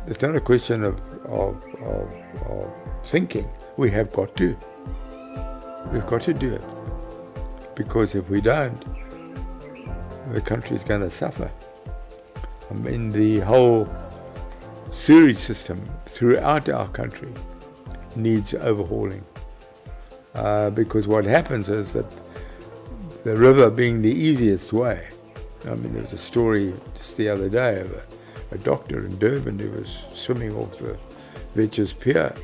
it's not a question of thinking. We have got to. We've got to do it. Because if we don't, the country's going to suffer. I mean, the whole sewage system throughout our country needs overhauling. Because what happens is that the river being the easiest way, I mean, there was a story just the other day of a doctor in Durban who was swimming off the Vetches Pier,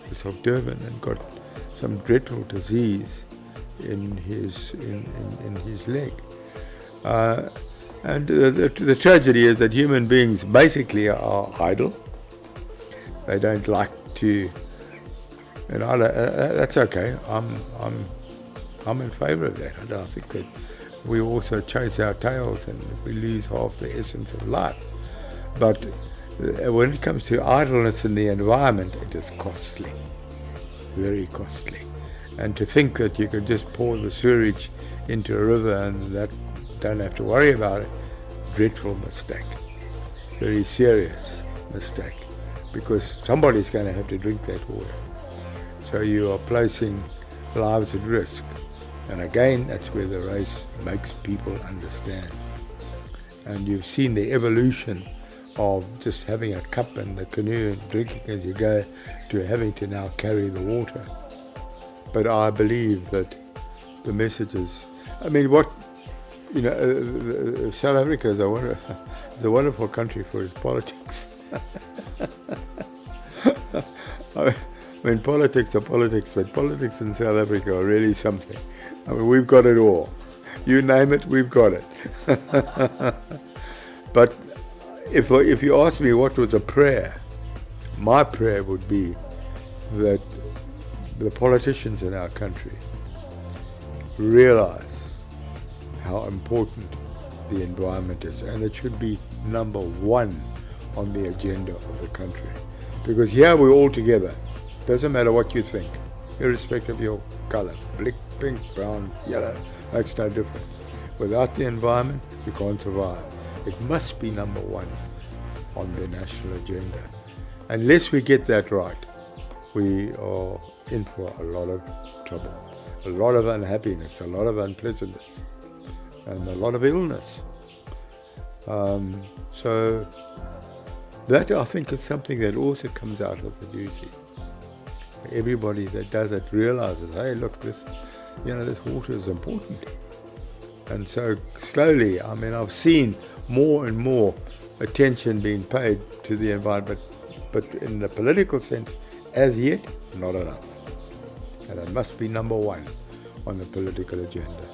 just off Durban, and got some dreadful disease in his leg. And the tragedy is that human beings basically are idle. They don't like to, and that's okay. I'm in favour of that. I don't think that we also chase our tails and we lose half the essence of life. But when it comes to idleness in the environment, it is costly, very costly. And to think that you could just pour the sewage into a river and that don't have to worry about it, dreadful mistake, very serious mistake, because somebody's going to have to drink that water. So you are placing lives at risk. And again, that's where the race makes people understand. And you've seen the evolution of just having a cup in the canoe and drinking as you go to having to now carry the water. But I believe that the message is, I mean, South Africa is a wonderful country for its politics. I mean, politics are politics, but politics in South Africa are really something. I mean, we've got it all. You name it, we've got it. But if you ask me what was a prayer, my prayer would be that the politicians in our country realize how important the environment is, and it should be number one on the agenda of the country. Because here we're all together. Doesn't matter what you think, irrespective of your color, black, pink, brown, yellow, makes no difference. Without the environment, you can't survive. It must be number one on the national agenda. Unless we get that right, we are in for a lot of trouble, a lot of unhappiness, a lot of unpleasantness, and a lot of illness. So that, I think, is something that also comes out of the Dusi. Everybody that does it realizes, hey, look, this water is important. And so slowly, I mean, I've seen more and more attention being paid to the environment, but in the political sense, as yet, not enough. And it must be number one on the political agenda.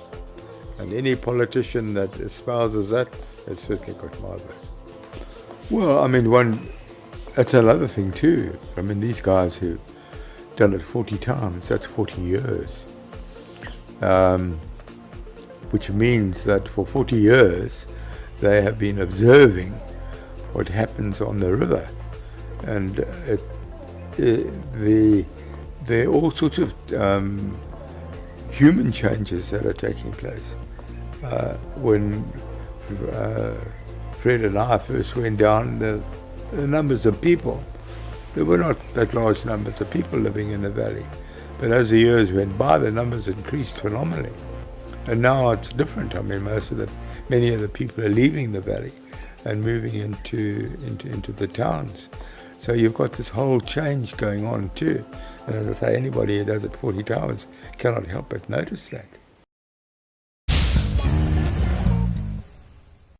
And any politician that espouses that has certainly got my vote. Well, I mean, that's another thing too. I mean, these guys who've done it 40 times, that's 40 years. Which means that for 40 years, they have been observing what happens on the river. And there are all sorts of human changes that are taking place. When Fred and I first went down, the numbers of people, there were not that large numbers of people living in the valley. But as the years went by, the numbers increased phenomenally. And now it's different. I mean, many of the people are leaving the valley and moving into the towns. So you've got this whole change going on too. And as I say, anybody who does it 40 times cannot help but notice that.